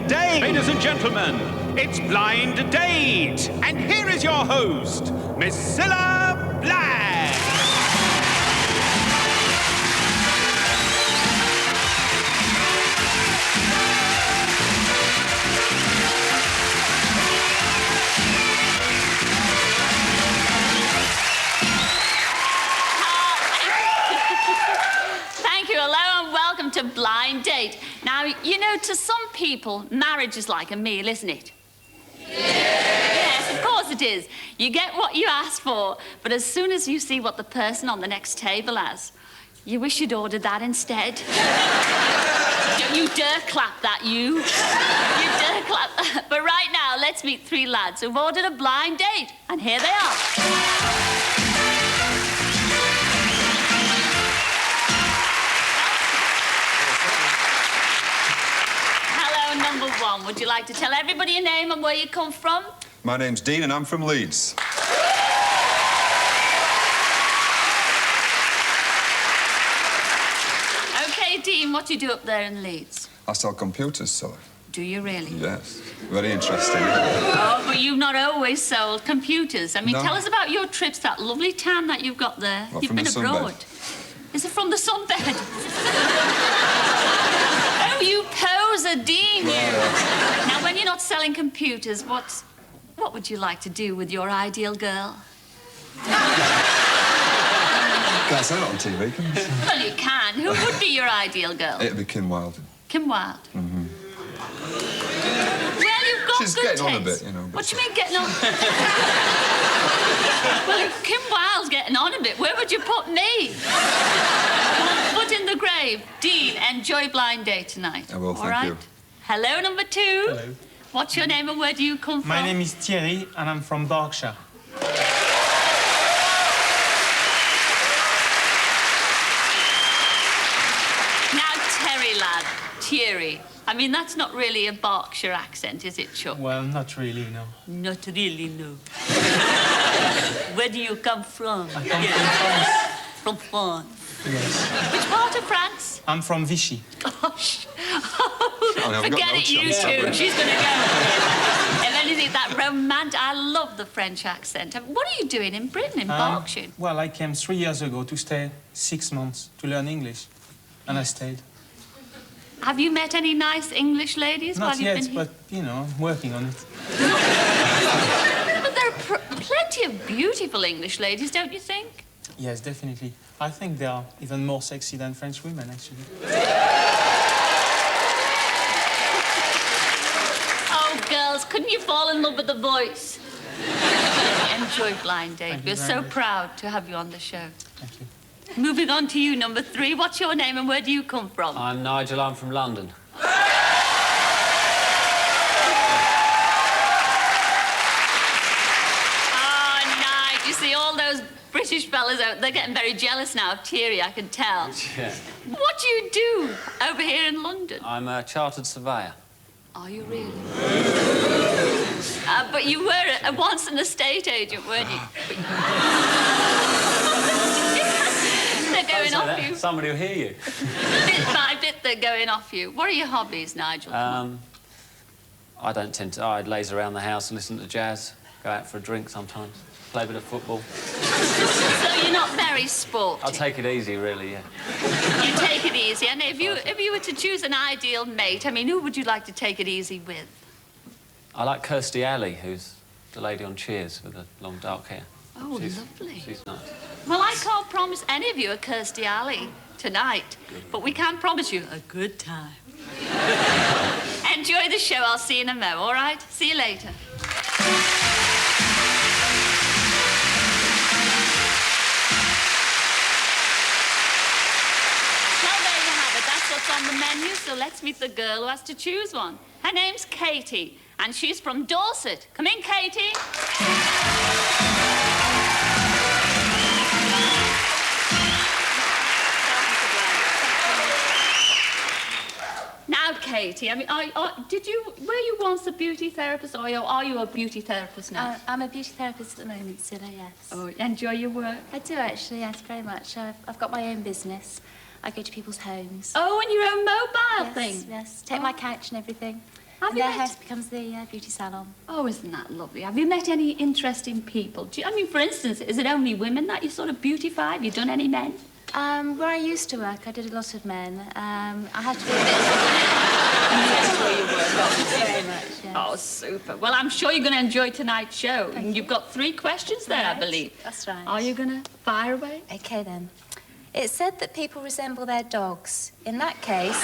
Date. Ladies and gentlemen, it's Blind Date. And here is your host, Miss Cilla Black. Thank you. Hello and welcome to Blind Date. Now, you know, to some people, marriage is like a meal, isn't it? Yes, of course it is. You get what you ask for, but as soon as you see what the person on the next table has, you wish you'd ordered that instead. Don't you dare clap that, you. You dare clap that. But right now, let's meet three lads who've ordered a blind date, and here they are. Number one, would you like to tell everybody your name and where you come from? My name's Dean and I'm from Leeds. OK, Dean, what do you do up there in Leeds? I sell computers, Cilla. Do you really? Yes. Very interesting. Oh, but you've not always sold computers. I mean, No. Tell us about your trips, that lovely tan that you've got there. What, You've from been the abroad. sunbed? Is it from the sunbed? Oh, you poser, Dean, you. Now, when you're not selling computers, what would you like to do with your ideal girl? Can't say that on TV, can you? Well, you can. Who would be your ideal girl? It'd be Kim Wilde. Kim Wilde? Mm-hmm. Well, you've got She's good getting taste. on a bit, you know. What do you mean getting on? Well, if Kim Wilde's getting on a bit, where would you put me? Well, foot in the grave. Dean, enjoy Blind Date tonight. I will, All thank right? you. Hello, number two. Hello. What's your name and where do you come from? My name is Thierry and I'm from Berkshire. Now, Terry, lad. Thierry. I mean, that's not really a Berkshire accent, is it, Chuck? Well, not really, no. Not really, no. Where do you come from? I come from France. From France. Yes. Which part of France? I'm from Vichy. Gosh. I've Forget got no it, you chance, two. have I? She's going to go. If anything, that romantic... I love the French accent. What are you doing in Britain, in Berkshire? Well, I came 3 years ago to stay 6 months to learn English. And I stayed. Have you met any nice English ladies while Not you've yet, been here? but, you know, I'm working on it. But there are plenty of beautiful English ladies, don't you think? Yes, definitely. I think they are even more sexy than French women, actually. Oh, girls, couldn't you fall in love with the voice? Enjoy Blind Date. We're so proud to have you on the show. Thank you. Moving on to you, number three. What's your name and where do you come from? I'm Nigel, I'm from London. Oh, Nige, you see all those British fellas out, they're getting very jealous now of Thierry, I can tell. Yeah. What do you do over here in London? I'm a chartered surveyor. Are you really? But you were once an estate agent, weren't you? They're going off you. Somebody will hear you. Bit by bit, they're going off you. What are your hobbies, Nigel? I don't tend to... I'd laze around the house and listen to jazz, go out for a drink sometimes, play a bit of football. So you're not very sporty? I'll take it easy, really, yeah. You take it easy. And if you were to choose an ideal mate, I mean, who would you like to take it easy with? I like Kirstie Alley, who's the lady on Cheers with the long, dark hair. Oh, lovely. She's nice. Well, I can't promise any of you a Kirstie Alley tonight, but we can promise you a good time. Enjoy the show. I'll see you in a mo, all right? See you later. Well, there you have it. That's what's on the menu, so let's meet the girl who has to choose one. Her name's Katie, and she's from Dorset. Come in, Katie. Now, Katie, I mean, were you once a beauty therapist, or are you a beauty therapist now? I'm a beauty therapist at the moment, Cilla, yes. Oh, enjoy your work? I do, actually, yes, very much. I've got my own business. I go to people's homes. Oh, and your own mobile Yes, thing? yes. Take my couch and everything. Have And you their met... house becomes the beauty salon. Oh, isn't that lovely? Have you met any interesting people? I mean, for instance, is it only women that you sort of beautify? Have you done any men? Where I used to work, I did a lot of men. I had to be a bit... Very much, yes. Oh, super. Well, I'm sure you're going to enjoy tonight's show. Thank you. You've got 3 questions there, I Right, believe. that's right. Are you going to fire away? OK, then. It's said that people resemble their dogs. In that case,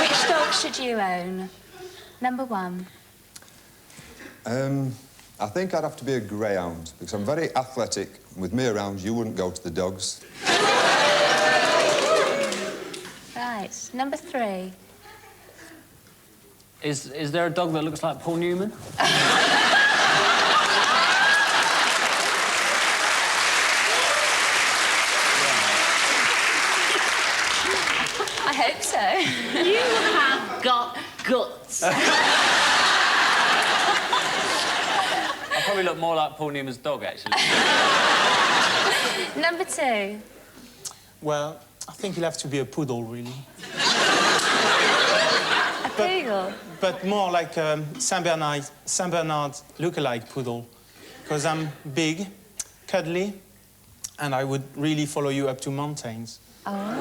which dog should you own? Number 1. I think I'd have to be a greyhound, because I'm very athletic. With me around, you wouldn't go to the dogs. Right. Number 3. Is there a dog that looks like Paul Newman? I hope so. You have got guts. I probably look more like Paul Newman's dog, actually. Number 2. Well, I think you'll have to be a poodle, really. A poodle? But more like a Saint Bernard look-alike poodle. Because I'm big, cuddly, and I would really follow you up to mountains. Oh.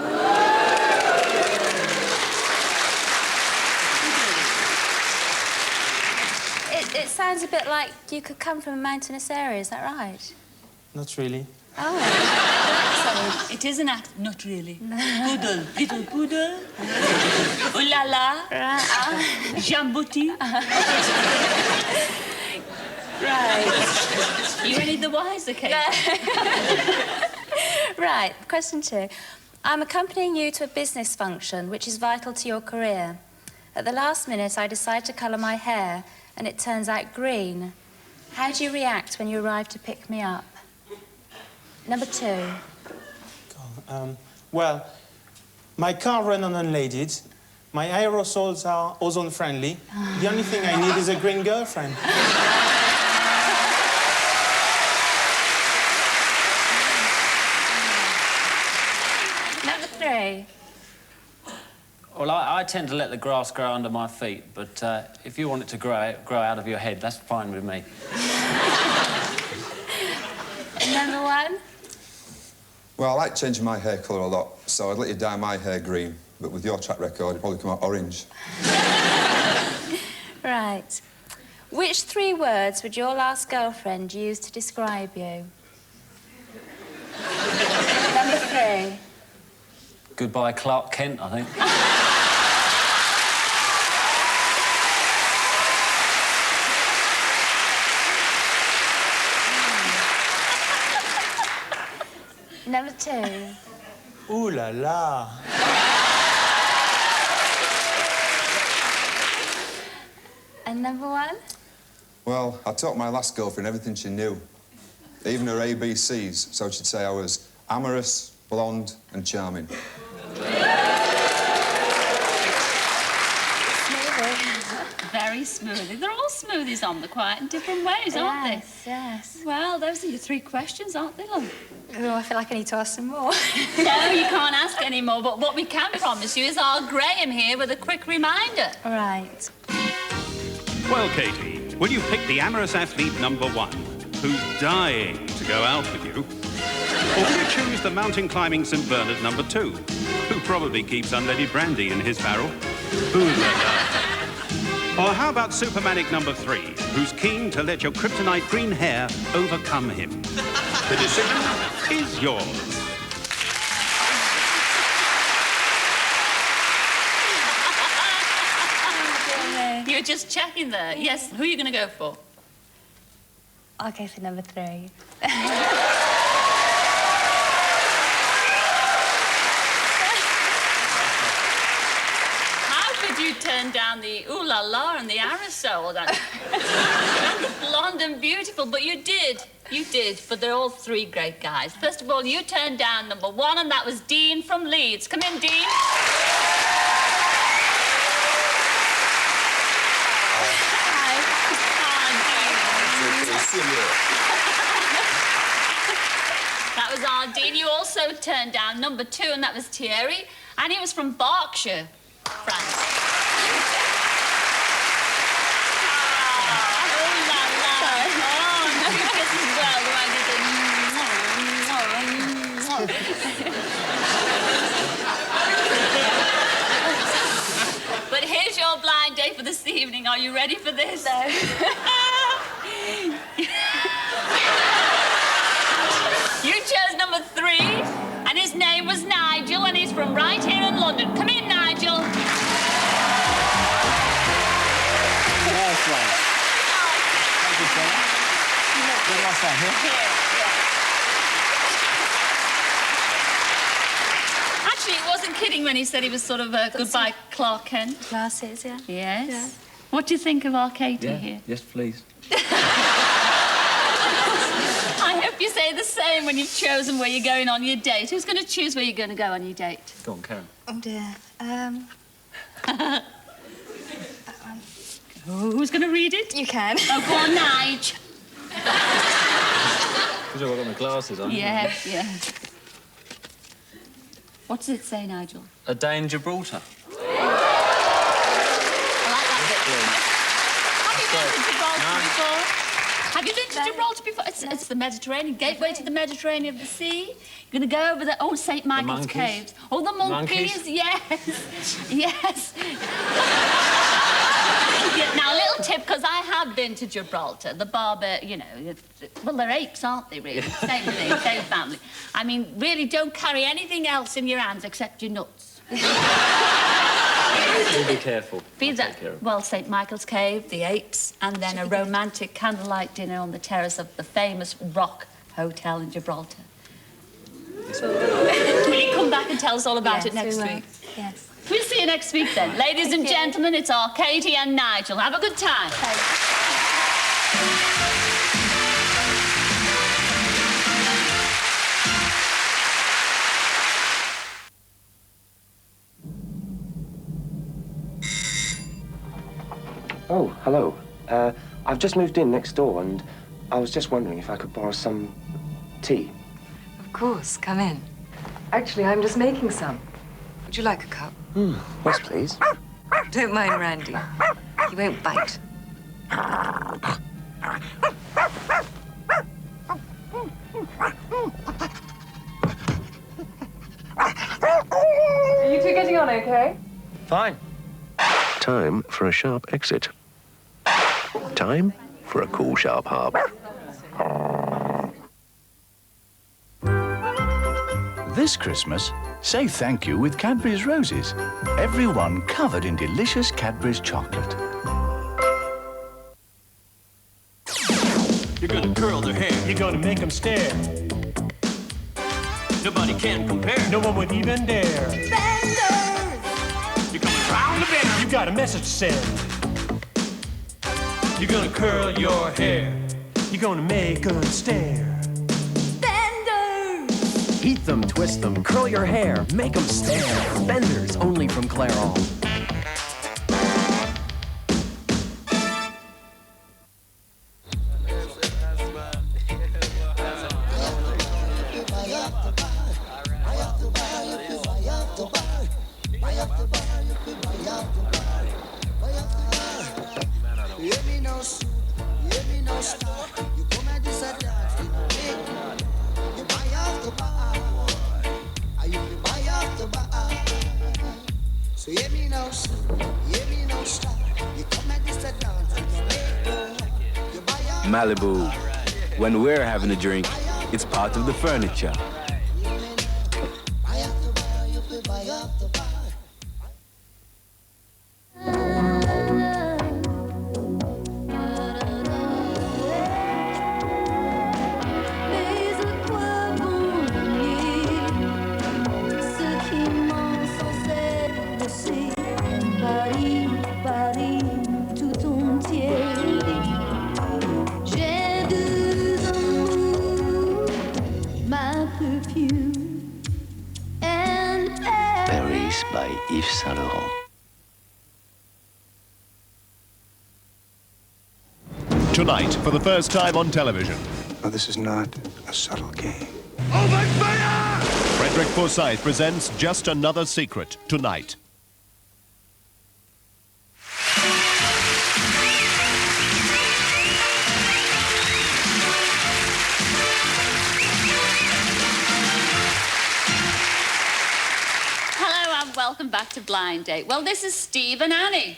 It sounds a bit like you could come from a mountainous area, is that right? Not really. Oh. It is an act. Not really. Poodle. Little poodle. Ooh la la. Jambuti. Right. You any the wiser, Kate? Right, question 2. I'm accompanying you to a business function which is vital to your career. At the last minute, I decide to colour my hair, and it turns out green. How do you react when you arrive to pick me up? Number 2. Well, my car runs on unleaded. My aerosols are ozone-friendly. The only thing I need is a green girlfriend. Number 3. Well, I tend to let the grass grow under my feet, but if you want it to grow out of your head, that's fine with me. Number 1. Well, I like changing my hair colour a lot, so I'd let you dye my hair green. But with your track record, it'd probably come out orange. Right. Which 3 words would your last girlfriend use to describe you? Number 3. Goodbye, Clark Kent, I think. Number 2. Ooh la la. And number 1? Well, I taught my last girlfriend everything she knew, even her ABCs, so she'd say I was amorous, blonde and charming. Very smoothie. They're all smoothies on the quite in different ways, aren't they? Yes. Well, those are your 3 questions, aren't they, love? Oh, I feel like I need to ask some more. No, you can't ask any more, but what we can promise you is our Graham here with a quick reminder. All right. Well, Katie, will you pick the amorous athlete number 1, who's dying to go out with you? Or will you choose the mountain climbing St. Bernard number 2, who probably keeps unleaded brandy in his barrel? Ooh la la. Or how about Supermanic number 3, who's keen to let your kryptonite green hair overcome him? The decision is yours. You're just checking there. Yes, who are you going to go for? I'll go for number 3. How could you turn down the ooh la la and the aerosol? That blonde and beautiful, but you did. You did, but they're all 3 great guys. First of all, you turned down number 1, and that was Dean from Leeds. Come in, Dean. That was our Dean. You also turned down number 2, and that was Thierry, and he was from Berkshire, France. But here's your blind date for this evening. Are you ready for this? No. You chose number 3, and his name was Nigel, and he's from right here in London. Come in, Nigel. Nice one. Thank you, Stella. Where do I stand here? Here, yeah. Actually, he wasn't kidding when he said he was sort of a goodbye Clark Kent. Glasses, yeah. Yes. Yeah. What do you think of our Katie Yeah. here? Yes, please. I hope you say the same when you've chosen where you're going on your date. Who's going to choose where you're going to go on your date? Go on, Karen. Oh, dear. Who's going to read it? You can. Oh, go on, Nige. Because I've got my glasses on. Yeah, yeah. What does it say, Nigel? A day in Gibraltar. I like that bit. Have you been to Gibraltar before? Have you been to Gibraltar before? It's the Mediterranean, gateway to the Mediterranean of the sea. You're going to go over there. Oh, St. Michael's Caves. Oh, the monkeys, yes. Yes. Yeah, now, a little tip, because I have been to Gibraltar. The barber, you know, well, they're apes, aren't they, really? Same thing, same family. I mean, really, don't carry anything else in your hands except your nuts. Be careful. Be that, well, St. Michael's Cave, the apes, and then a romantic candlelight dinner on the terrace of the famous Rock Hotel in Gibraltar. Will you come back and tell us all about it next week? Yes. We'll see you next week, then. Ladies and gentlemen, it's our Katie and Nigel. Have a good time. Oh, hello. I've just moved in next door, and I was just wondering if I could borrow some tea. Of course, come in. Actually, I'm just making some. Would you like a cup? Yes, please. Don't mind Randy. He won't bite. Are you two getting on okay? Fine. Time for a sharp exit. Time for a cool, sharp harp. This Christmas, say thank you with Cadbury's Roses. Everyone covered in delicious Cadbury's chocolate. You're gonna curl their hair. You're gonna make them stare. Nobody can compare. No one would even dare. You're coming round the bend. You got a message to send. You're gonna curl your hair. You're gonna make them stare. Heat them, twist them, curl your hair, make them stare. Benders, only from Clairol. Malibu. When we're having a drink, it's part of the furniture. Paris by Yves Saint Laurent. Tonight, for the first time on television. Oh, this is not a subtle game. Open fire! Frederick Forsyth presents Just Another Secret tonight. back to Blind Date. Well, this is Steve and Annie.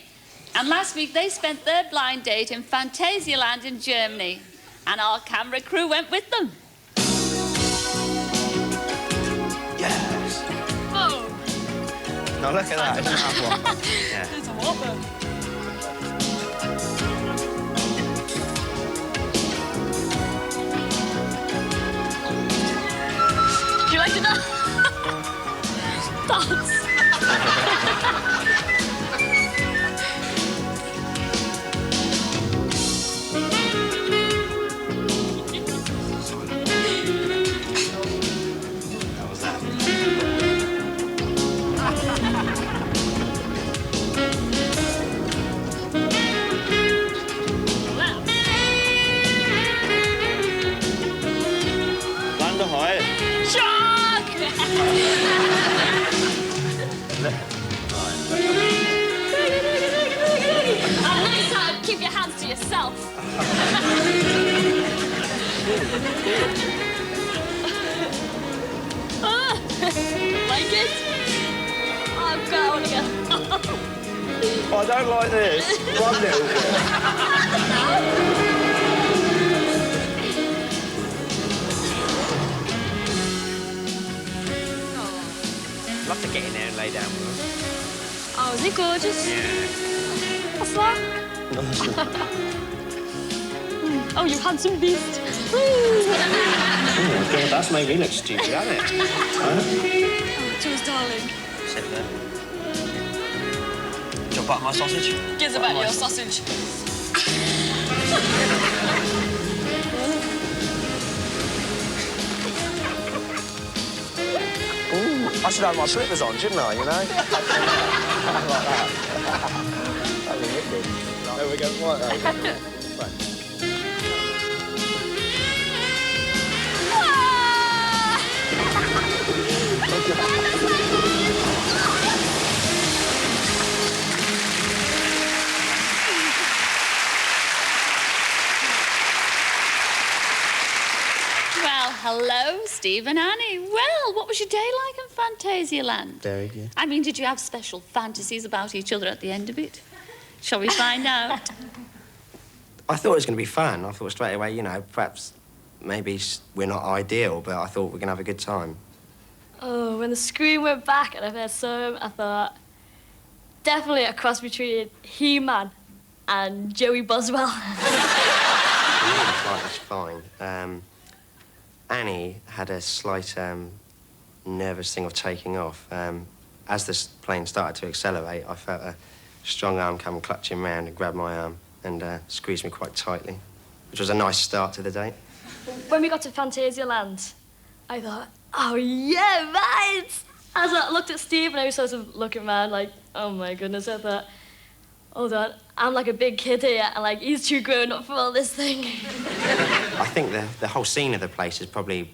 And last week they spent their blind date in Phantasialand in Germany. And our camera crew went with them. Yes. Oh. Now look at that. Isn't that one? Yeah. It's a whopper. Do you like to dance? Dance. Land ahoy. Shark! Next time, keep your hands to yourself. Like it? I'm going again. I don't like this. One little bit. I'd love to get in there and lay down with her. Oh, is he gorgeous? Yeah. What's that? Oh, you handsome beast. Oh, God, that's made me look stupid, hasn't it? Huh? Oh, Jules, darling. Sit there. Do you want butter my sausage? Gives about your sausage. Ooh, I should have my slippers on, shouldn't I, you know? Like that. That'd be wicked. There we go. Right, there we go. Right. Well, hello, Steve and Annie. Well, what was your day like in Phantasialand? Very good. I mean, did you have special fantasies about each other at the end of it? Shall we find out? I thought it was going to be fun. I thought straight away, you know, perhaps maybe we're not ideal, but I thought we're going to have a good time. Oh, when the screen went back and I first saw him, I thought, definitely a cross between He-Man and Joey Boswell. The flight was fine. Annie had a slight nervous thing of taking off. As the plane started to accelerate, I felt a strong arm come clutching round and grab my arm and squeezed me quite tightly, which was a nice start to the date. When we got to Phantasialand, I thought, oh, yeah, right! As I looked at Steve and I was sort of looking around like, oh, my goodness, I thought, hold on, I'm like a big kid here and, like, he's too grown up for all this thing. I think the whole scene of the place is probably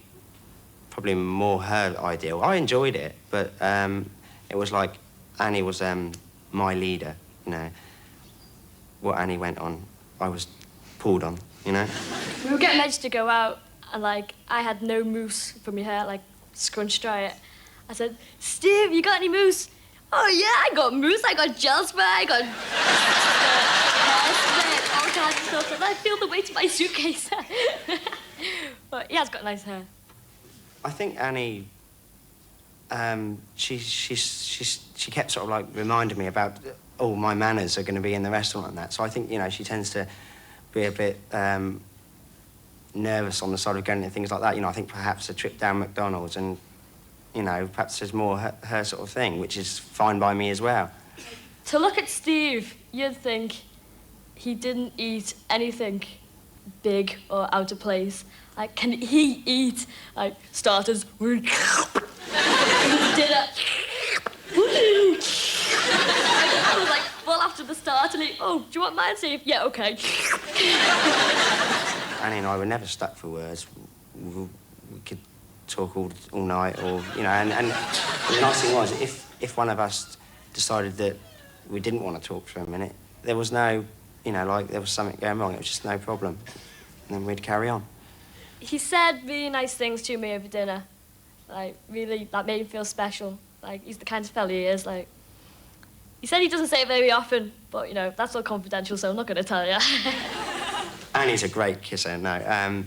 more her ideal. I enjoyed it, but it was like Annie was my leader, you know. What Annie went on, I was pulled on, you know. We were getting ready to go out and, like, I had no mousse from your hair, like, scrunched dry it. I said, Steve, you got any mousse? Oh, yeah, I got mousse, I got gel spray, I got hairspray, all kinds of stuff. And I feel the weight of my suitcase. But he has got nice hair. I think Annie, she kept sort of like reminding me about, oh, my manners are going to be in the restaurant and that. So I think, you know, she tends to be a bit nervous on the side of going into things like that. You know, I think perhaps a trip down McDonald's and, you know, perhaps there's more her sort of thing, which is fine by me as well. To look at Steve, you'd think he didn't eat anything big or out of place. Like, can he eat, like, starters? Dinner. I was like, well, after the start, and he, oh, do you want mine, Steve? Yeah, okay. Annie and I were never stuck for words. We could talk all night, or, you know, and the nice thing was, if one of us decided that we didn't want to talk for a minute, there was no, you know, like, there was something going wrong, it was just no problem. And then we'd carry on. He said really nice things to me over dinner. Like, really, that made me feel special. Like, he's the kind of fella he is, like... He said he doesn't say it very often, but, you know, that's all confidential, so I'm not going to tell you. Annie's a great kisser, no. Annie's...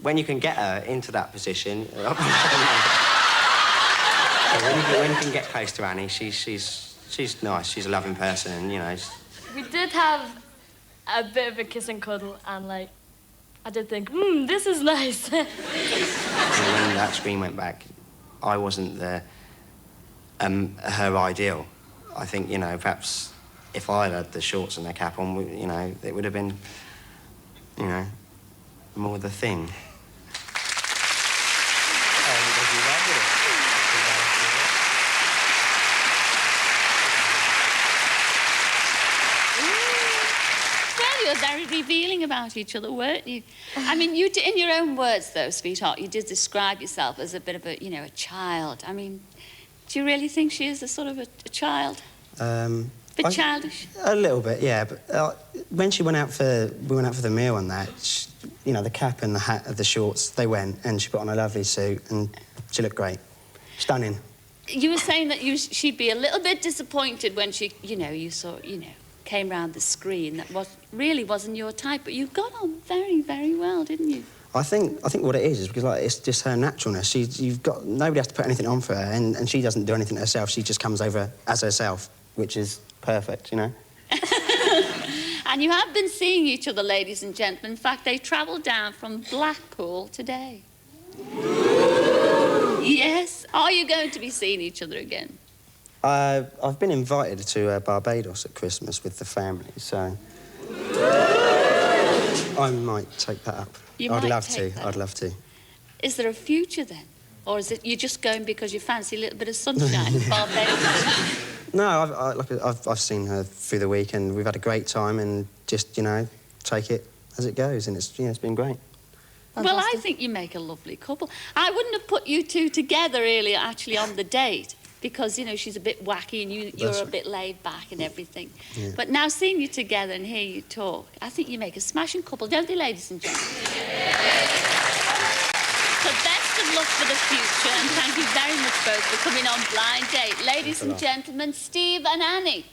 When you can get her into that position... when you can get close to Annie, she's nice, she's a loving person, and, you know... We did have a bit of a kiss and cuddle, and, like, I did think, this is nice. When that screen went back, I wasn't her ideal. I think, you know, perhaps if I had the shorts and the cap on, you know, it would have been, you know, more the thing. Well, you were very revealing about each other, weren't you? I mean, you, in your own words, though, sweetheart, you did describe yourself as a bit of a, you know, a child. I mean, do you really think she is a sort of a child? Bit childish? A little bit, yeah. But when we went out for the meal and that, you know, the cap and the hat, the shorts, they went, and she put on a lovely suit, and she looked great, stunning. You were saying that she'd be a little bit disappointed when she, you know, you saw, you know, came round the screen. That really wasn't your type, but you got on very, very well, didn't you? I think what it is because, like, it's just her naturalness. Nobody has to put anything on for her, and she doesn't do anything herself. She just comes over as herself, which is perfect, you know? And you have been seeing each other, ladies and gentlemen. In fact, they travelled down from Blackpool today. Yes. Are you going to be seeing each other again? I've been invited to Barbados at Christmas with the family, so... I might take that up. I'd love to. Is there a future, then? Or is it you're just going because you fancy a little bit of sunshine in Barbados? No, I've seen her through the week, and we've had a great time, and just, you know, take it as it goes, and it's, you know, it's been great. Well, I think you make a lovely couple. I wouldn't have put you two together earlier, actually, on the date, because, you know, she's a bit wacky and you're a bit laid back and everything. Yeah. But now seeing you together and hear you talk, I think you make a smashing couple, don't they, ladies and gentlemen? So best of luck for the future, and thank you very much both for coming on Blind Date. Ladies and gentlemen, Steve and Annie.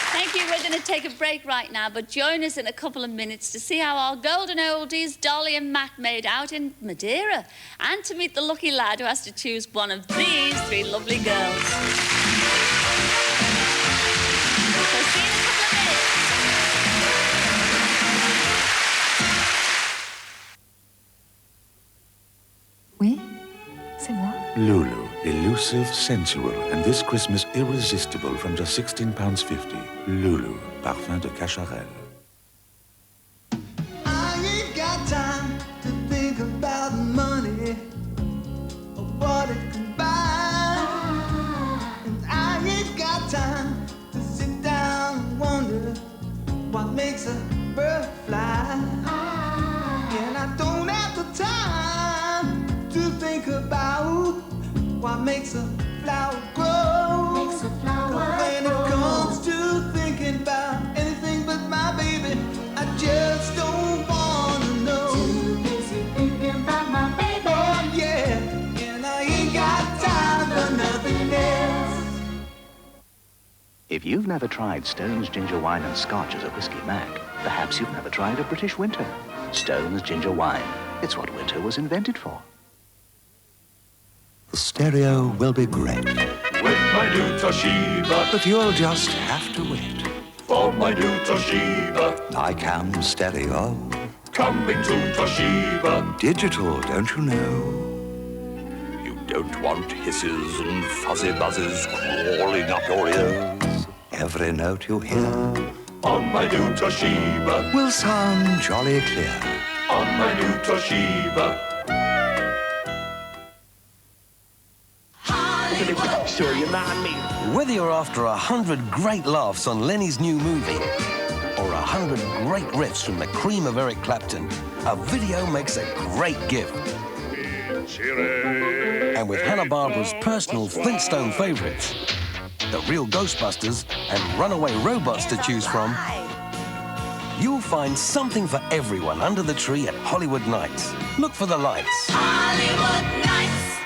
Thank you. We're going to take a break right now, but join us in a couple of minutes to see how our golden oldies, Dolly and Mac, made out in Madeira, and to meet the lucky lad who has to choose one of these three lovely girls. So see you in a couple of minutes. Oui, c'est moi. Loulou, elusive, sensual, and this Christmas irresistible from just £16.50. Loulou, parfum de cacharel. I ain't got time to think about money or what it can buy. And I ain't got time to sit down and wonder what makes a bird fly. And I don't have the time to think about what makes a flower grow. Makes a flower when it comes to thinking about anything but my baby, I just don't wanna know. Too busy thinking about my baby. Oh yeah, and I ain't got time for nothing else. If you've never tried Stone's ginger wine and scotch as a whiskey mac, perhaps you've never tried a British winter. Stone's ginger wine. It's what winter was invented for. The stereo will be great. With my new Toshiba. But you'll just have to wait. For my new Toshiba. ICAM stereo. Coming to Toshiba. Digital, don't you know? You don't want hisses and fuzzy buzzes crawling up your ears. Every note you hear on my new Toshiba will sound jolly clear. On my new Toshiba. Sure, you know what I mean? Whether you're after 100 great laughs on Lenny's new movie or 100 great riffs from the cream of Eric Clapton, a video makes a great gift. And with Hanna-Barbera's personal Flintstone favorites, the real Ghostbusters and runaway robots to choose from, You'll find something for everyone under the tree at Hollywood Nites. Look for the lights. Hollywood Nights.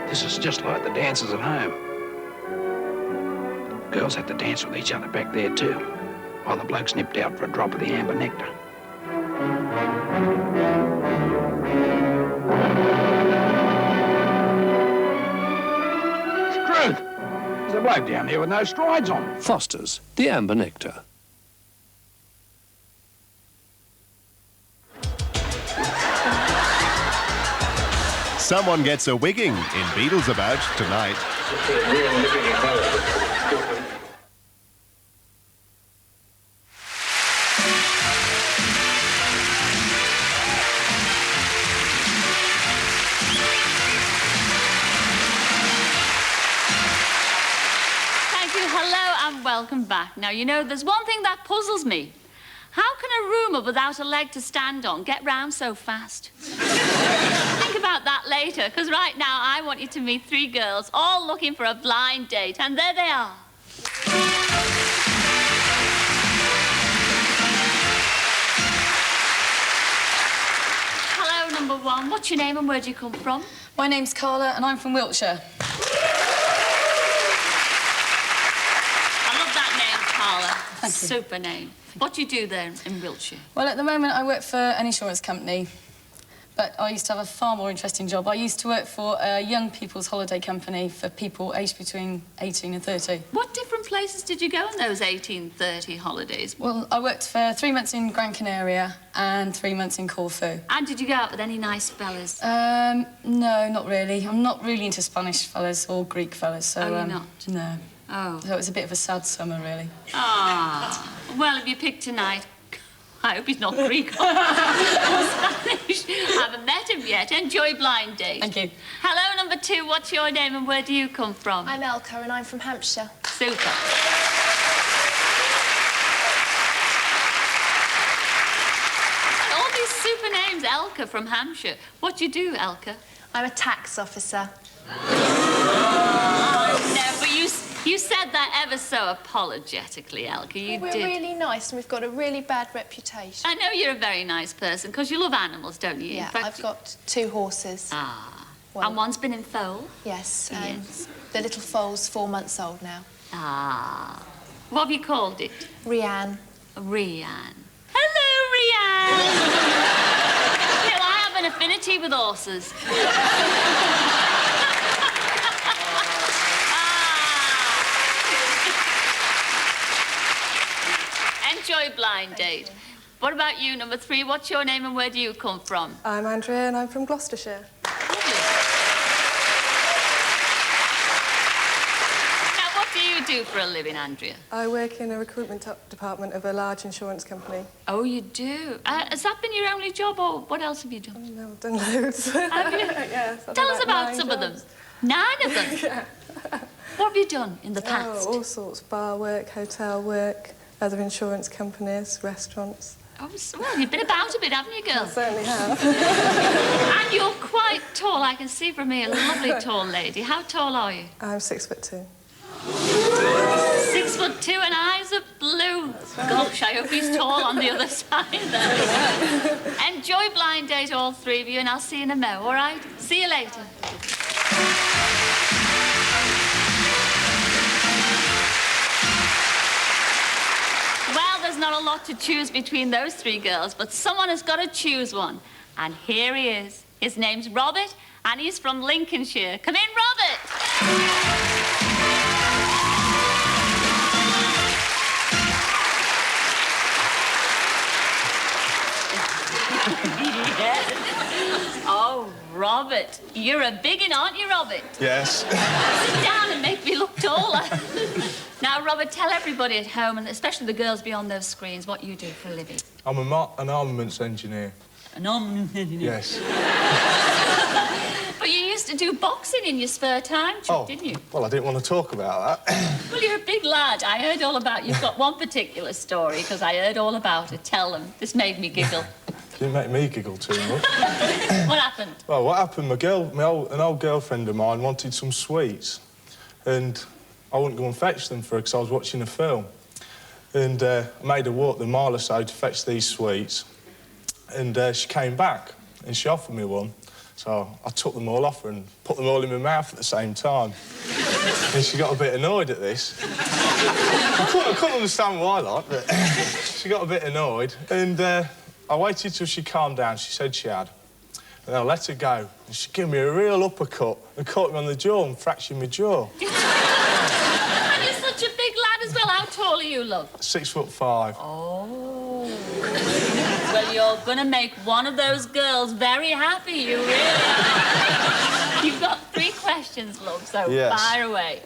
This is just like the dances at home. Girls have to dance with each other back there too, while the blokes nipped out for a drop of the amber nectar. Truth! There's a bloke down there with no strides on. Foster's, the amber nectar. Someone gets a wigging in Beadle's About tonight. Hello and welcome back. Now, you know, there's one thing that puzzles me. How can a roomer without a leg to stand on get round so fast? Think about that later, because right now I want you to meet 3 girls all looking for a blind date, and there they are. Hello, number 1. What's your name and where do you come from? My name's Carla and I'm from Wiltshire. Carla. Super name. What do you do there in Wiltshire? Well, at the moment, I work for an insurance company, but I used to have a far more interesting job. I used to work for a young people's holiday company for people aged between 18 and 30. What different places did you go on those 18-30 holidays? Well, I worked for 3 months in Gran Canaria and 3 months in Corfu. And did you go out with any nice fellas? No, not really. I'm not really into Spanish fellas or Greek fellas, so... Oh, you're not? No. Oh. So it was a bit of a sad summer, really. Ah. Well, if you pick tonight, I hope he's not Greek or Spanish. I haven't met him yet. Enjoy blind date. Thank you. Hello, number 2. What's your name and where do you come from? I'm Elka and I'm from Hampshire. Super. And all these super names, Elka from Hampshire. What do you do, Elka? I'm a tax officer. Oh, no, but you said that ever so apologetically, Elka. You We're did. really nice and we've got a really bad reputation. I know you're a very nice person because you love animals, don't you? Yeah, In fact, I've got 2 horses. Ah. Well, and one's been in foal? Yes, Yes. The little foal's 4 months old now. Ah. What have you called it? Rianne. Rianne. Hello, Rianne. You know, I have an affinity with horses. Enjoy blind date. What about you, number 3? What's your name and where do you come from? I'm Andrea and I'm from Gloucestershire. Now, what do you do for a living, Andrea? I work in a recruitment department of a large insurance company. Oh, you do? Has that been your only job or what else have you done? No, I've done loads. Have you? Yes. I've Tell done us like about 9 some jobs. of them. 9 of them? Yeah. What have you done in the past? Oh, all sorts. Bar work, hotel work, other insurance companies, restaurants. Oh, well, you've been about a bit, haven't you, girl? I certainly have. And you're quite tall. I can see from here, a lovely tall lady. How tall are you? I'm 6'2". 6'2" and eyes of blue. Gosh, I hope he's tall on the other side there. Enjoy blind date, all 3 of you, and I'll see you in a mo, all right? See you later. Well, there's not a lot to choose between those 3 girls, but someone has got to choose one. And here he is. His name's Robert, and he's from Lincolnshire. Come in, Robert! Yes. Oh, Robert, you're a big one, aren't you, Robert? Yes. Sit down and make me look taller. Now, Robert, tell everybody at home, and especially the girls beyond those screens, what you do for a living. I'm an armaments engineer. An armaments engineer? Yes. But you used to do boxing in your spare time, didn't you? Well, I didn't want to talk about that. Well, you're a big lad. I heard all about... You've got one particular story, because I heard all about it. Tell them. This made me giggle. Didn't make me giggle too much. What happened? Well, what happened, an old girlfriend of mine wanted some sweets, and I wouldn't go and fetch them for her because I was watching a film. And I made her walk the mile or so to fetch these sweets, and she came back, and she offered me one. So I took them all off her and put them all in my mouth at the same time. And she got a bit annoyed at this. I couldn't understand why, like, but she got a bit annoyed. And I waited till she calmed down. She said she had. And I let her go. And she gave me a real uppercut and caught me on the jaw and fractured my jaw. You're such a big lad as well. How tall are you, love? 6'5". Oh. Well, you're going to make one of those girls very happy, you really are. You've got 3 questions, love, so Yes. fire away.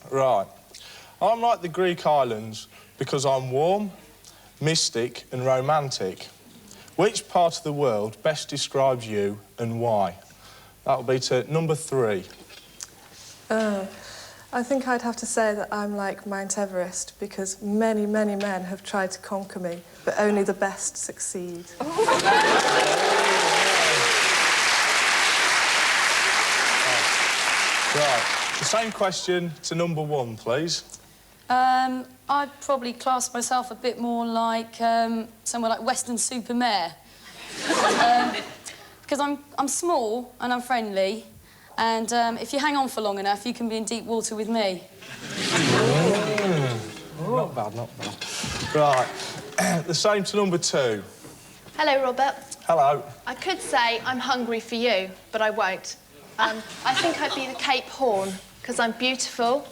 Right. I'm like the Greek islands because I'm warm, mystic and romantic. Which part of the world best describes you and why? That'll be to number 3. I think I'd have to say that I'm like Mount Everest because many, many men have tried to conquer me, but only the best succeed. Right. The same question to number 1, please. I'd probably class myself a bit more like somewhere like Weston-super-Mare. Because I'm small and I'm friendly, and if you hang on for long enough, you can be in deep water with me. Not bad, not bad. Right. The same to number 2. Hello, Robert. Hello. I could say I'm hungry for you, but I won't. I think I'd be the Cape Horn, because I'm beautiful,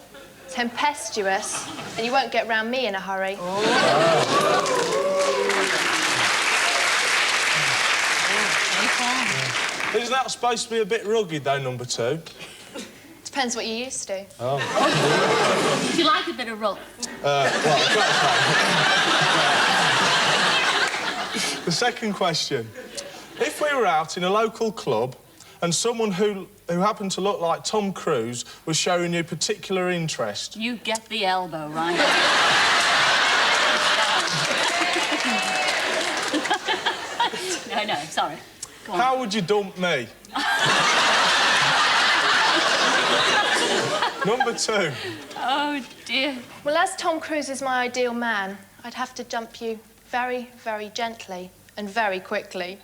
tempestuous, and you won't get round me in a hurry. Isn't that supposed to be a bit rugged, though, number 2? Depends what you're used to. Oh. Do you like a bit of rough? Well, the second question. If we were out in a local club and someone who happened to look like Tom Cruise was showing you particular interest... You get the elbow, right? No, sorry. Go on. How would you dump me? Number 2. Oh, dear. Well, as Tom Cruise is my ideal man, I'd have to jump you very, very gently and very quickly.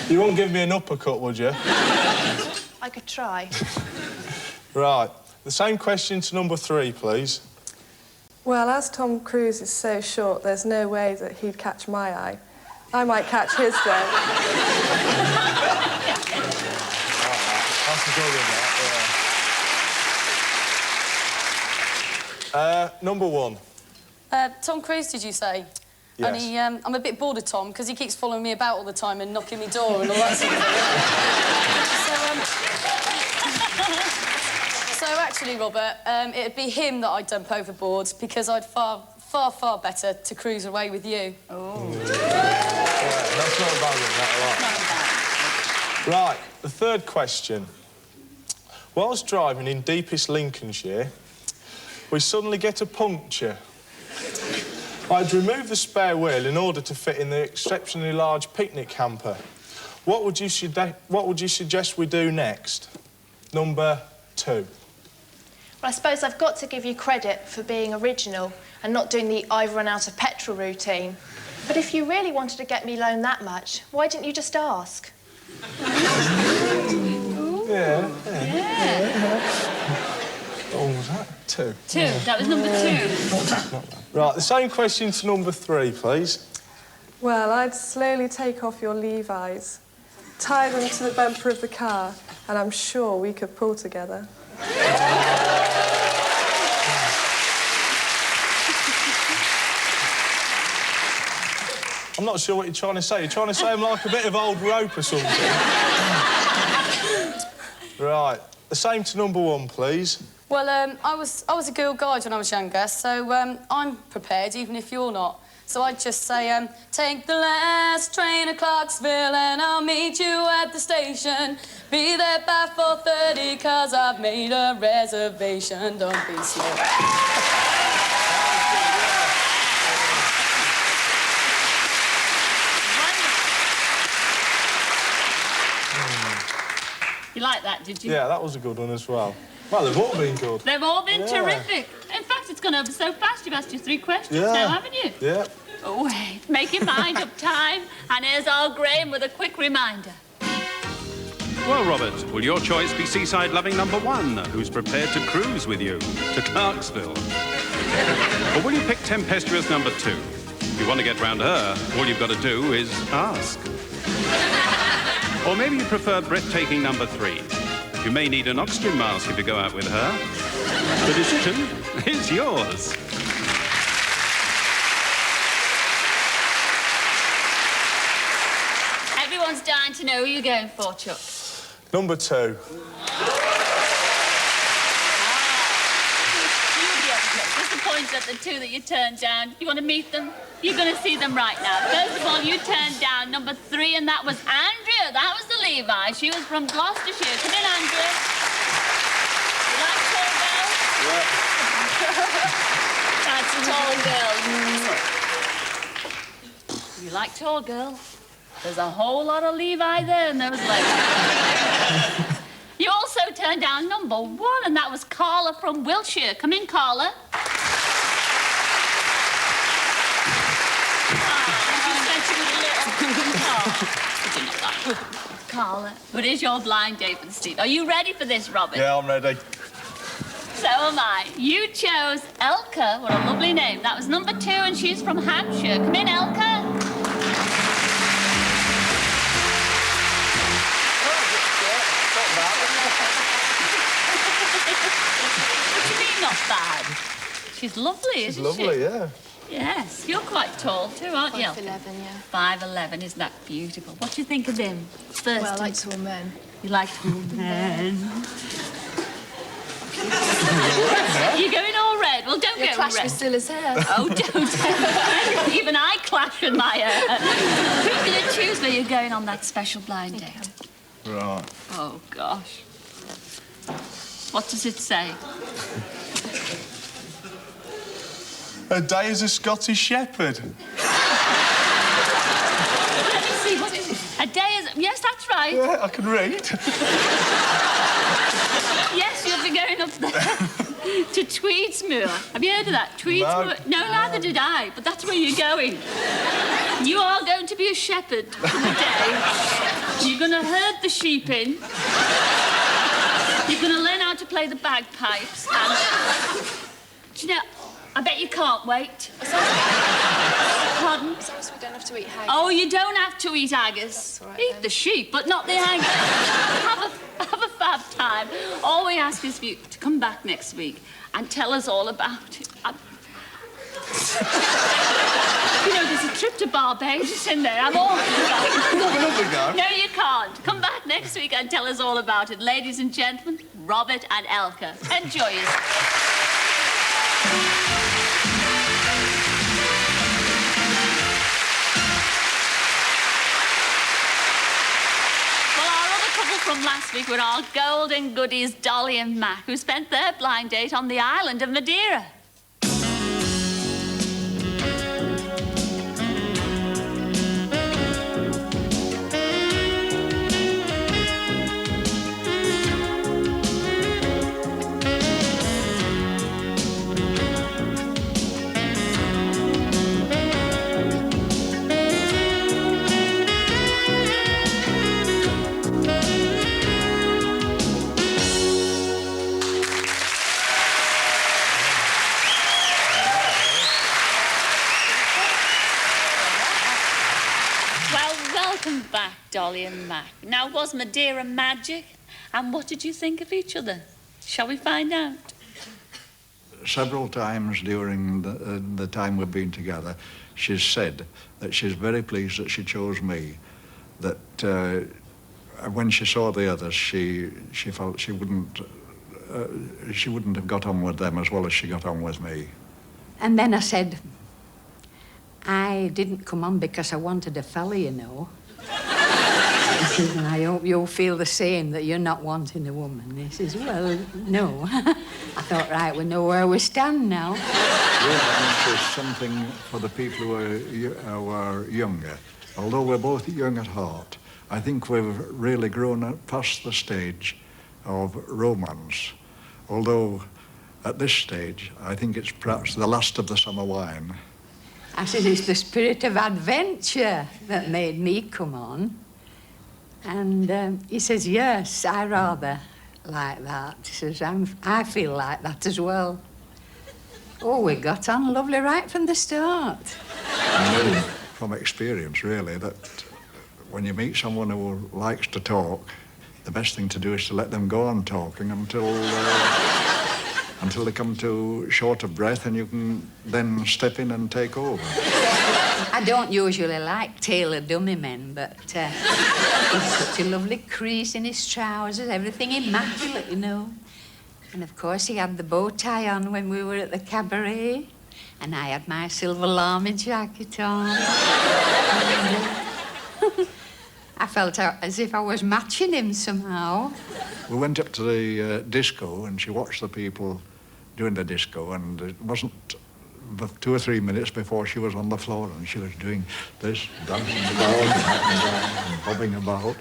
You won't give me an uppercut, would you? I could try. Right. The same question to number 3, please. Well, as Tom Cruise is so short, there's no way that he'd catch my eye. I might catch his, though. That's a good one, yeah. Number 1. Tom Cruise, did you say? Yes. Only, I'm a bit bored of Tom, because he keeps following me about all the time and knocking me door and all that sort of thing. So, actually, Robert, it'd be him that I'd dump overboard, because I'd far better to cruise away with you. Oh. That's not a bad one, that a lot. Right, the third question. Whilst driving in deepest Lincolnshire, we suddenly get a puncture. I'd remove the spare wheel in order to fit in the exceptionally large picnic hamper. What would you suggest we do next? Number 2. Well, I suppose I've got to give you credit for being original and not doing the I've run out of petrol routine. But if you really wanted to get me loaned that much, why didn't you just ask? Yeah. What was that? 2. 2. That was number 2. Right, the same question to number 3, please. Well, I'd slowly take off your Levi's, tie them to the bumper of the car, and I'm sure we could pull together. I'm not sure what you're trying to say. You're trying to say I'm like a bit of old rope or something. Right. The same to number 1, please. Well, I was a Girl Guide when I was younger, so I'm prepared, even if you're not. So I'd just say, take the last train to Clarksville and I'll meet you at the station. Be there by 4:30, 'cause I've made a reservation. Don't be slow. You like that, did you? Yeah, that was a good one as well. Well, they've all been good. They've all been Yeah. terrific. In fact, it's gone over so fast, you've asked your 3 questions Yeah. now, haven't you? Yeah. Oh, wait. Make your mind up time. And here's our Graham with a quick reminder. Well, Robert, will your choice be seaside loving number 1, who's prepared to cruise with you to Clarksville? Or will you pick tempestuous number 2? If you want to get round her, all you've got to do is ask. Or maybe you prefer breathtaking number 3. You may need an oxygen mask if you go out with her. The decision is yours. Everyone's dying to know who you're going for, Chuck. Number 2. You'll be disappointed at the 2 that you turned down. You want to meet them? You're going to see them right now. First of all, you turned down number 3, and that was Andrea. That was the Levi. She was from Gloucestershire. Come in, Andrea. You like tall girls? Yeah. That's a tall girl. You like tall girls? There's a whole lot of Levi there in those legs. You also turned down number 1, and that was Carla from Wiltshire. Come in, Carla. Carla, but here's your blind date for the Steve. Are you ready for this, Robert? Yeah, I'm ready. So am I. You chose Elka. What a lovely name. That was number 2, and she's from Hampshire. Come in, Elka. What do you mean, not bad? She's lovely, isn't she? She's lovely, yeah. Yes, you're quite tall too, aren't you? 5'11", yeah. 5'11", isn't that beautiful? What do you think of him? First, Well, I like tall men. You like tall men. You're going all red. Well, don't Your go clash red. with Stilla's hair. Oh, don't. Even I clash with my hair. Who's going to choose where you're going on that special blind date? Right. Oh, gosh. What does it say? A day as a Scottish Shepherd. Let me see. What is it? A day as... Yes, that's right. Yeah, I can read. Yes, you'll be going up there to Tweedsmuir. Have you heard of that? Tweedsmuir? No, neither did I, but that's where you're going. You are going to be a shepherd for the day. You're going to herd the sheep in. You're going to learn how to play the bagpipes. And... Do you know, I bet you can't wait. Pardon? As long as we don't have to eat haggis. Oh, you don't have to eat haggis. That's all right, Eat then. the sheep, but not the haggis. Have a fab time. All we ask is for you to come back next week and tell us all about it. You know, there's a trip to Barbados in there. I'm all... No, you can't. Come back next week and tell us all about it. Ladies and gentlemen, Robert and Elka. Enjoy it. From last week were our golden goodies, Dolly and Mac, who spent their blind date on the island of Madeira. Welcome back, Dolly and Mac. Now, was Madeira magic? And what did you think of each other? Shall we find out? Several times during the time we've been together, she's said that she's very pleased that she chose me. That when she saw the others, she felt she wouldn't have got on with them as well as she got on with me. And then I said, I didn't come on because I wanted a fella, you know. And I hope you'll feel the same, that you're not wanting a woman. He says, well, no. I thought, right, we know where we stand now. Yeah, there's something for the people who are younger. Although we're both young at heart, I think we've really grown past the stage of romance, although at this stage, I think it's perhaps the last of the summer wine. I said, it's the spirit of adventure that made me come on. And he says, yes, I rather like that. He says, I feel like that as well. Oh, we got on lovely right from the start. I know from experience, really, that when you meet someone who likes to talk, the best thing to do is to let them go on talking until they come to short of breath, and you can then step in and take over. I don't usually like tailored dummy men, but he's such a lovely crease in his trousers, everything immaculate, you know. And of course he had the bow tie on when we were at the cabaret, and I had my silver lamy jacket on. I felt as if I was matching him somehow. We went up to the disco, and she watched the people doing the disco, and it wasn't 2 or 3 minutes before she was on the floor, and she was doing this, dancing about, and bobbing about.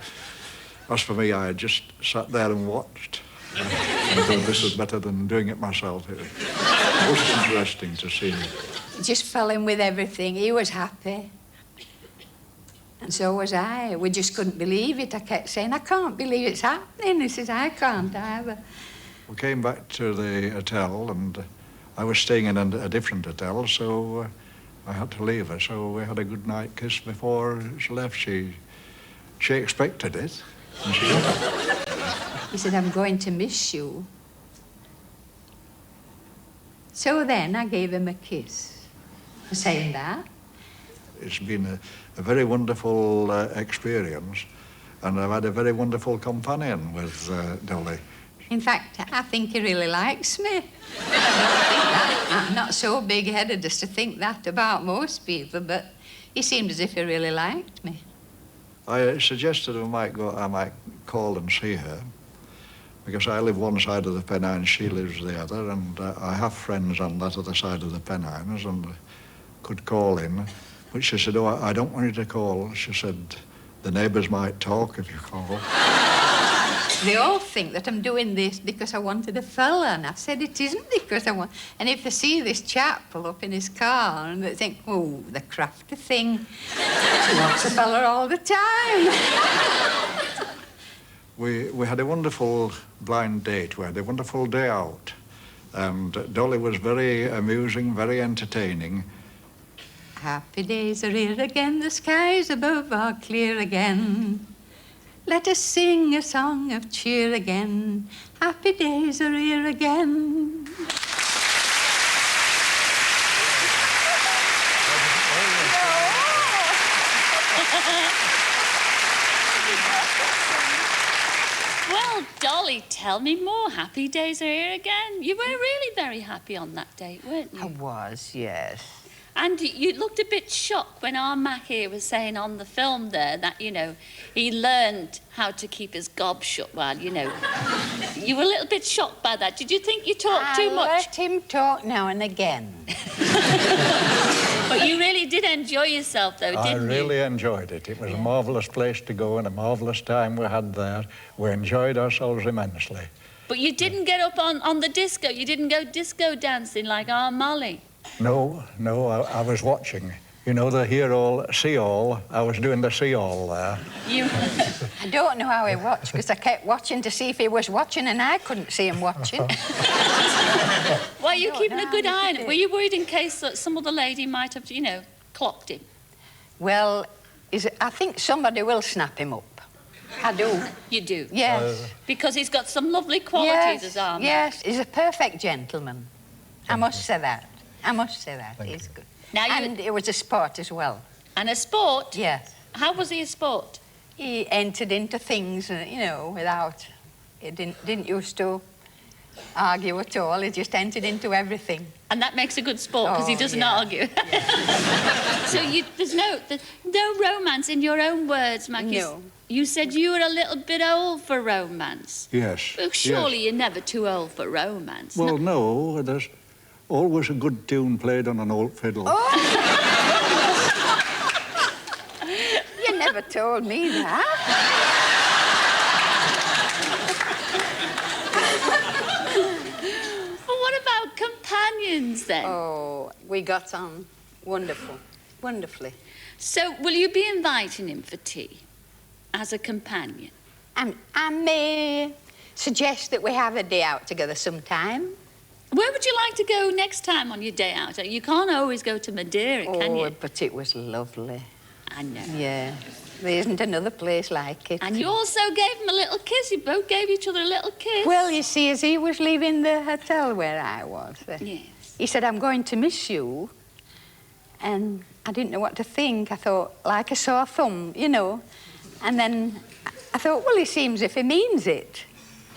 As for me, I just sat there and watched. I thought this was better than doing it myself. It was most interesting to see. He just fell in with everything. He was happy. And so was I. We just couldn't believe it. I kept saying, I can't believe it's happening. He says, I can't either. We came back to the hotel, and I was staying in a different hotel, so I had to leave her. So we had a good night kiss before she left. She expected it, and she got it. He said, I'm going to miss you. So then I gave him a kiss. For saying that. It's been a very wonderful experience, and I've had a very wonderful companion with Dolly. In fact, I think he really likes me. I don't think that. I'm not so big-headed as to think that about most people, but he seemed as if he really liked me. I suggested I might call and see her, because I live one side of the Pennines, she lives the other, and I have friends on that other side of the Pennines, and could call in. But she said, oh, I don't want you to call. She said, the neighbours might talk if you call. They all think that I'm doing this because I wanted a fella, and I said it isn't because I want... And if they see this chap pull up in his car, and they think, oh, the crafty thing. She wants a fella all the time. We had a wonderful blind date. We had a wonderful day out. And Dolly was very amusing, very entertaining. Happy days are here again, the skies above are clear again. Let us sing a song of cheer again. Happy days are here again. Well, Dolly, tell me more. Happy days are here again. You were really very happy on that date, weren't you? I was, yes. And you looked a bit shocked when our Mac here was saying on the film there that, you know, he learned how to keep his gob shut while, you know. You were a little bit shocked by that. Did you think you talked too much? I let him talk now and again. But you really did enjoy yourself, though, didn't you? I really enjoyed it. It was a marvellous place to go and a marvellous time we had there. We enjoyed ourselves immensely. But you didn't get up on the disco. You didn't go disco dancing like our Molly. No, I was watching. You know, the hero see-all, I was doing the see-all there. I don't know how he watched, because I kept watching to see if he was watching, and I couldn't see him watching. Were you keeping a good eye on it? Were you worried in case that some other lady might have, you know, clocked him? Well, I think somebody will snap him up. I do. You do? Yes. Because he's got some lovely qualities as our man. Yes, he's a perfect gentleman. I must say that. He's good. Now and it was a sport as well. And a sport? Yes. How was he a sport? He entered into things, you know, without... He didn't used to argue at all. He just entered into everything. And that makes a good sport, because he doesn't argue. So there's no romance in your own words, Mac. No. You said you were a little bit old for romance. Yes. Well, surely you're never too old for romance. Well, no, there's always a good tune played on an old fiddle. Oh! You never never told me that. Well, what about companions, then? Oh, we got on wonderfully. So, will you be inviting him for tea as a companion? I may suggest that we have a day out together sometime. Where would you like to go next time on your day out? You can't always go to Madeira, can you? Oh, but it was lovely. I know. Yeah. There isn't another place like it. And you also gave him a little kiss. You both gave each other a little kiss. Well, you see, as he was leaving the hotel where I was, yes. He said, I'm going to miss you. And I didn't know what to think. I thought, like a sore thumb, you know. And then I thought, well, he seems if he means it.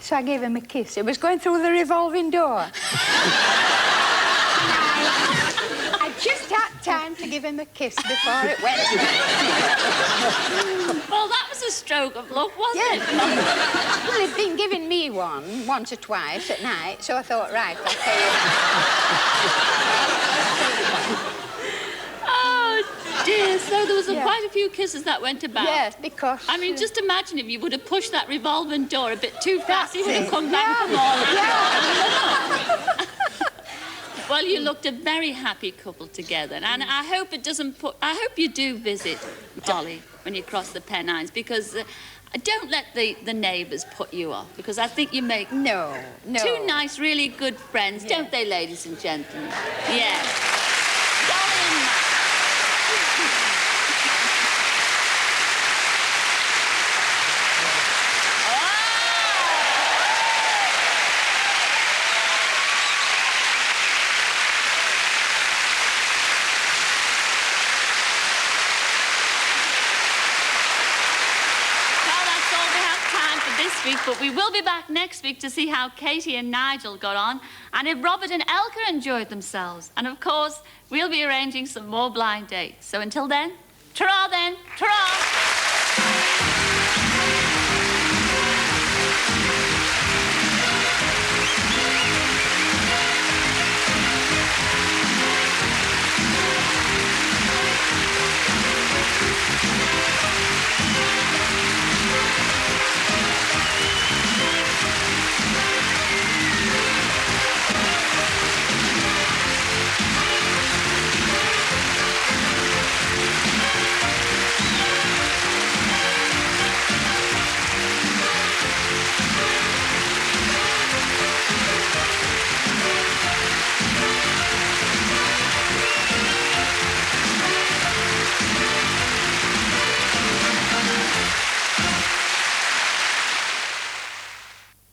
So I gave him a kiss. It was going through the revolving door. I just had time to give him a kiss before it went. Well, that was a stroke of luck, wasn't it? Well, he'd been giving me one once or twice at night, so I thought, right, I'll pay you. Oh, dear. So there was quite a few kisses that went about. Yes, because... I mean, just imagine if you would have pushed that revolving door a bit too fast, he would have come back from all that. Well, you looked a very happy couple together, and I hope it doesn't put... I hope you do visit Dolly when you cross the Pennines, because don't let the neighbours put you off, because I think you make... No. Two nice, really good friends, don't they, ladies and gentlemen? Yes. Dolly and Matt. But we will be back next week to see how Katie and Nigel got on and if Robert and Elka enjoyed themselves. And, of course, we'll be arranging some more blind dates. So until then, ta-ra then, ta-ra!